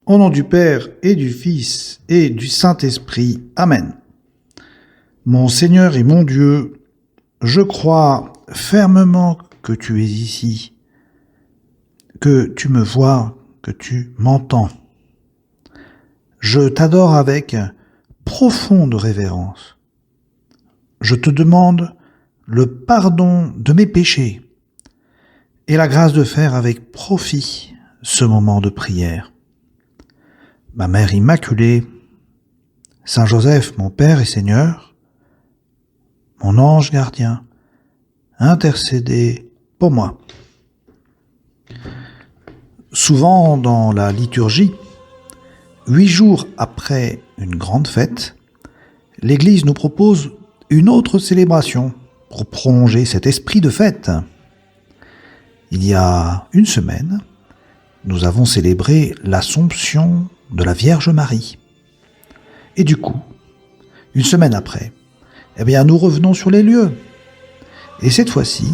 Au nom du Père et du Fils et du Saint-Esprit. Amen. Mon Seigneur et mon Dieu, je crois fermement que tu es ici, que tu me vois, que tu m'entends. Je t'adore avec profonde révérence. Je te demande le pardon de mes péchés et la grâce de faire avec profit ce moment de prière. Ma Mère Immaculée, Saint Joseph, mon Père et Seigneur, mon ange gardien, intercédez pour moi. Souvent dans la liturgie, 8 jours après une grande fête, l'Église nous propose une autre célébration pour prolonger cet esprit de fête. Il y a une semaine, nous avons célébré l'Assomption de la Vierge Marie. Et du coup, une semaine après, nous revenons sur les lieux. Et cette fois-ci,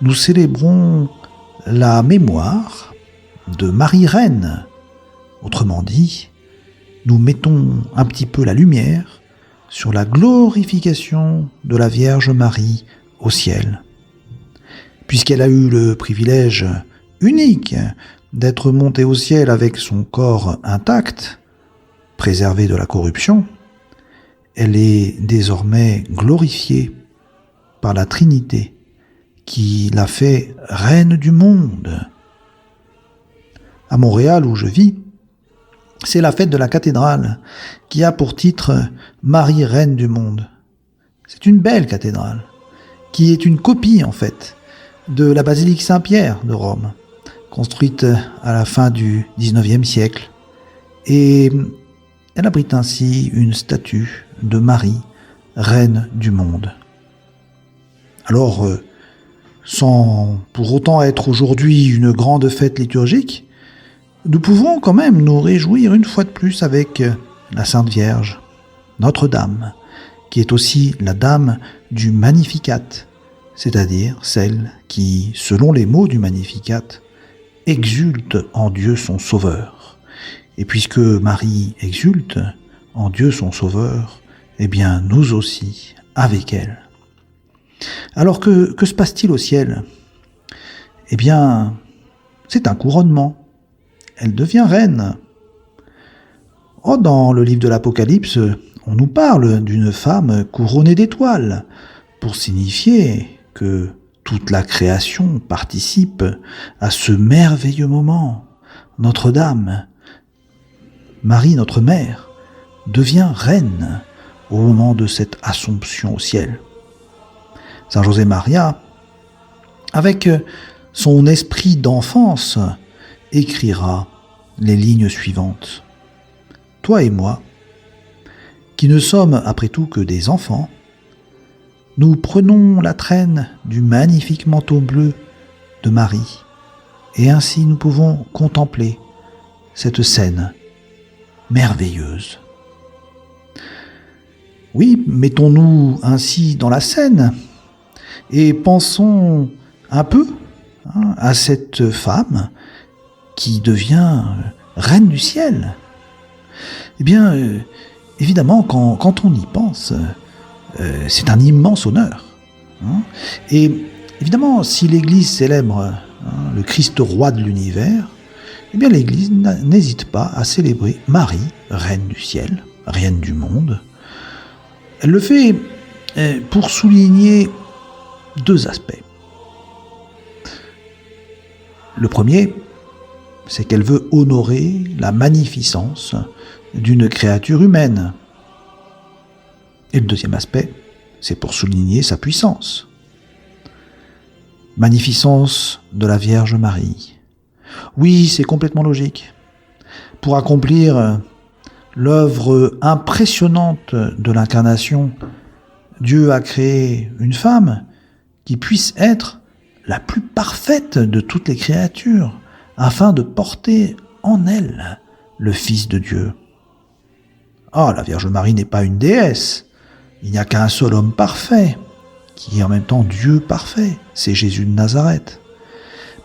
nous célébrons la mémoire de Marie Reine. Autrement dit, nous mettons un petit peu la lumière sur la glorification de la Vierge Marie au ciel. Puisqu'elle a eu le privilège unique d'être montée au ciel avec son corps intact, préservé de la corruption, elle est désormais glorifiée par la Trinité qui l'a fait reine du monde. À Montréal, où je vis, c'est la fête de la cathédrale qui a pour titre Marie, reine du monde. C'est une belle cathédrale qui est une copie en fait de la basilique Saint-Pierre de Rome, construite à la fin du XIXe siècle. Et elle abrite ainsi une statue de Marie, reine du monde. Alors, sans pour autant être aujourd'hui une grande fête liturgique, nous pouvons quand même nous réjouir une fois de plus avec la Sainte Vierge, Notre-Dame, qui est aussi la Dame du Magnificat, c'est-à-dire celle qui, selon les mots du Magnificat, exulte en Dieu son Sauveur. Et puisque Marie exulte en Dieu son Sauveur, nous aussi, avec elle. Alors que se passe-t-il au ciel ? C'est un couronnement. Elle devient reine. Dans le livre de l'Apocalypse, on nous parle d'une femme couronnée d'étoiles, pour signifier que toute la création participe à ce merveilleux moment. Notre-Dame, Marie, notre mère, devient reine au moment de cette Assomption au ciel. Saint José Maria, avec son esprit d'enfance, écrira les lignes suivantes. Toi et moi, qui ne sommes après tout que des enfants, nous prenons la traîne du magnifique manteau bleu de Marie, et ainsi nous pouvons contempler cette scène merveilleuse. Oui, mettons-nous ainsi dans la scène et pensons un peu à cette femme qui devient reine du ciel. Évidemment, quand on y pense, c'est un immense honneur. Et évidemment, si l'Église célèbre le Christ roi de l'univers, l'Église n'hésite pas à célébrer Marie, reine du ciel, reine du monde. Elle le fait pour souligner 2 aspects. Le premier, c'est qu'elle veut honorer la magnificence d'une créature humaine. Et le deuxième aspect, c'est pour souligner sa puissance. Magnificence de la Vierge Marie. Oui, c'est complètement logique. Pour accomplir l'œuvre impressionnante de l'incarnation, Dieu a créé une femme qui puisse être la plus parfaite de toutes les créatures, afin de porter en elle le Fils de Dieu. La Vierge Marie n'est pas une déesse. Il n'y a qu'un seul homme parfait, qui est en même temps Dieu parfait, c'est Jésus de Nazareth.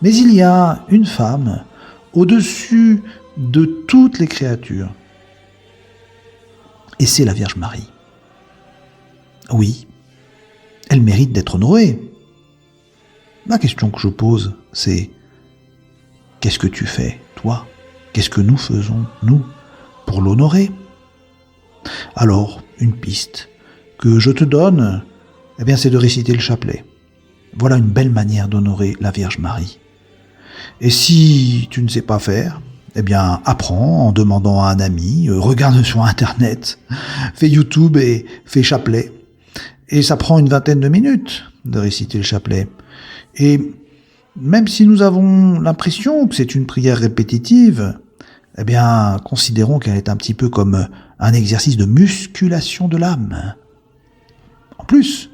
Mais il y a une femme au-dessus de toutes les créatures. Et c'est la Vierge Marie. Oui, elle mérite d'être honorée. La question que je pose, c'est qu'est-ce que tu fais, toi? Qu'est-ce que nous faisons, nous, pour l'honorer? Alors, une piste que je te donne, eh bien, c'est de réciter le chapelet. Voilà une belle manière d'honorer la Vierge Marie. Et si tu ne sais pas faire, eh bien, apprends en demandant à un ami, regarde sur Internet, fais YouTube et fais chapelet. Et ça prend une vingtaine de minutes de réciter le chapelet. Et même si nous avons l'impression que c'est une prière répétitive, eh bien, considérons qu'elle est un petit peu comme un exercice de musculation de l'âme. En plus,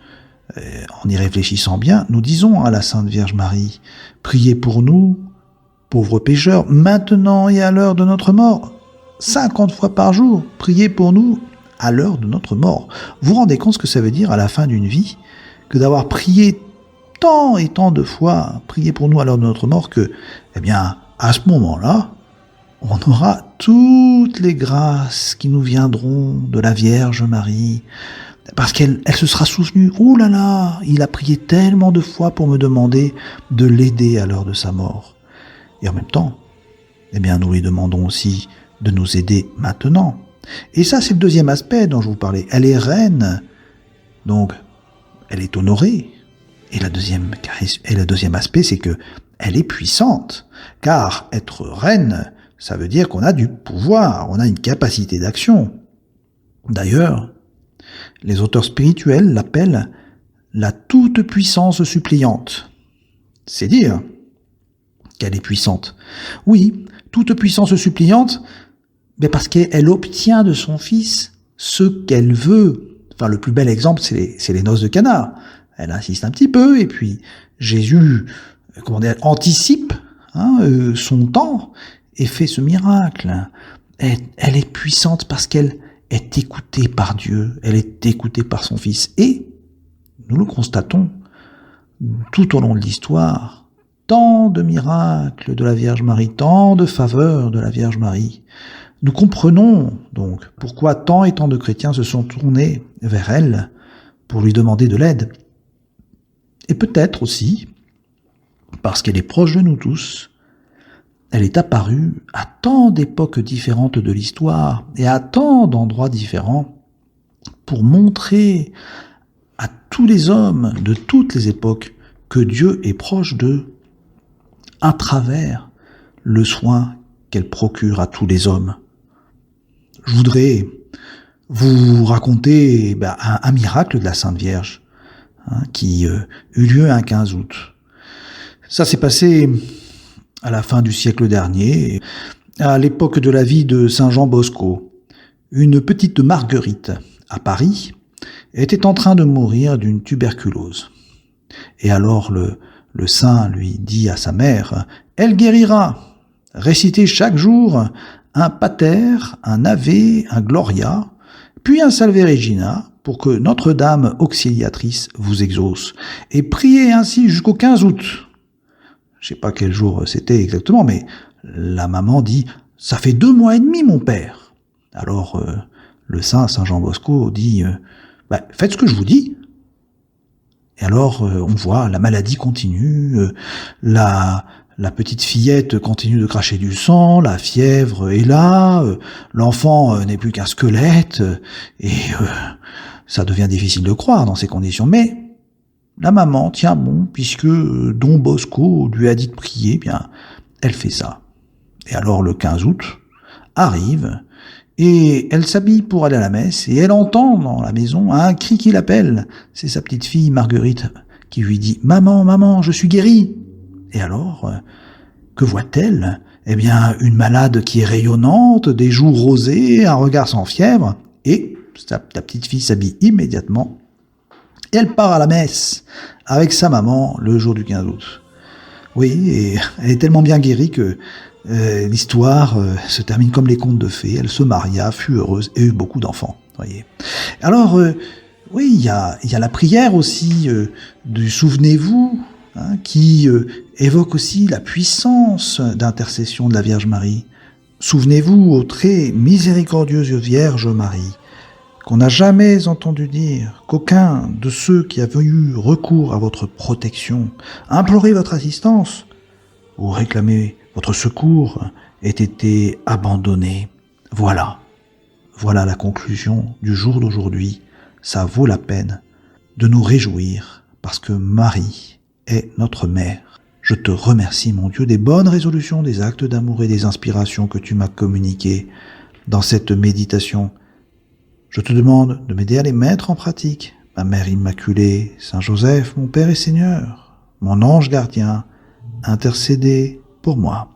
en y réfléchissant bien, nous disons à la Sainte Vierge Marie, priez pour nous, pauvres pécheurs, maintenant et à l'heure de notre mort. 50 fois par jour, priez pour nous à l'heure de notre mort. Vous vous rendez compte ce que ça veut dire à la fin d'une vie, que d'avoir prié tant et tant de fois, priez pour nous à l'heure de notre mort, que, eh bien, à ce moment-là, on aura toutes les grâces qui nous viendront de la Vierge Marie, parce qu'elle se sera souvenue, oh là là, il a prié tellement de fois pour me demander de l'aider à l'heure de sa mort. Et en même temps, eh bien, nous lui demandons aussi de nous aider maintenant. Et ça, c'est le deuxième aspect dont je vous parlais. Elle est reine, donc elle est honorée. Et le deuxième aspect, c'est que elle est puissante. Car être reine, ça veut dire qu'on a du pouvoir, on a une capacité d'action. D'ailleurs, les auteurs spirituels l'appellent la toute-puissance suppliante. C'est dire qu'elle est puissante. Oui, toute puissance suppliante, mais parce qu'elle obtient de son fils ce qu'elle veut. Enfin, le plus bel exemple, c'est les noces de Cana. Elle insiste un petit peu, et puis Jésus, anticipe son temps et fait ce miracle. Elle est puissante parce qu'elle est écoutée par Dieu, elle est écoutée par son Fils. Et nous le constatons tout au long de l'histoire. Tant de miracles de la Vierge Marie, tant de faveurs de la Vierge Marie. Nous comprenons donc pourquoi tant et tant de chrétiens se sont tournés vers elle pour lui demander de l'aide. Et peut-être aussi parce qu'elle est proche de nous tous. Elle est apparue à tant d'époques différentes de l'histoire et à tant d'endroits différents pour montrer à tous les hommes de toutes les époques que Dieu est proche d'eux à travers le soin qu'elle procure à tous les hommes. Je voudrais vous raconter un miracle de la Sainte Vierge qui eut lieu un 15 août. Ça s'est passé à la fin du siècle dernier, à l'époque de la vie de Saint Jean Bosco. Une petite Marguerite, à Paris, était en train de mourir d'une tuberculose. Et alors le saint lui dit à sa mère, « Elle guérira. Récitez chaque jour un pater, un ave, un gloria, puis un salve regina, pour que Notre-Dame auxiliatrice vous exauce. Et priez ainsi jusqu'au 15 août. » Je sais pas quel jour c'était exactement, mais la maman dit « Ça fait 2 mois et demi, mon père. » Alors le saint Jean Bosco dit « Faites ce que je vous dis. » Et alors on voit la maladie continue, la petite fillette continue de cracher du sang, la fièvre est là, l'enfant n'est plus qu'un squelette, et ça devient difficile de croire dans ces conditions. Mais la maman tient bon, puisque Don Bosco lui a dit de prier, bien, elle fait ça. Et alors le 15 août arrive, et elle s'habille pour aller à la messe, et elle entend dans la maison un cri qui l'appelle. C'est sa petite fille Marguerite qui lui dit « Maman, maman, je suis guérie !» Et alors, que voit-elle ? Eh bien, une malade qui est rayonnante, des joues rosées, un regard sans fièvre, et la petite fille s'habille immédiatement, et elle part à la messe avec sa maman le jour du 15 août. Oui, et elle est tellement bien guérie que l'histoire se termine comme les contes de fées. Elle se maria, fut heureuse et eut beaucoup d'enfants. Voyez. Alors, oui, il y a la prière aussi du Souvenez-vous, qui évoque aussi la puissance d'intercession de la Vierge Marie Souvenez-vous, ô très miséricordieuse Vierge Marie, qu'on n'a jamais entendu dire qu'aucun de ceux qui avaient eu recours à votre protection, imploré votre assistance ou réclamé votre secours ait été abandonné. Voilà la conclusion du jour d'aujourd'hui. Ça vaut la peine de nous réjouir parce que Marie est notre mère. Je te remercie, mon Dieu, des bonnes résolutions, des actes d'amour et des inspirations que tu m'as communiquées dans cette méditation. Je te demande de m'aider à les mettre en pratique. Ma Mère Immaculée, Saint Joseph, mon Père et Seigneur, mon ange gardien, intercédez pour moi.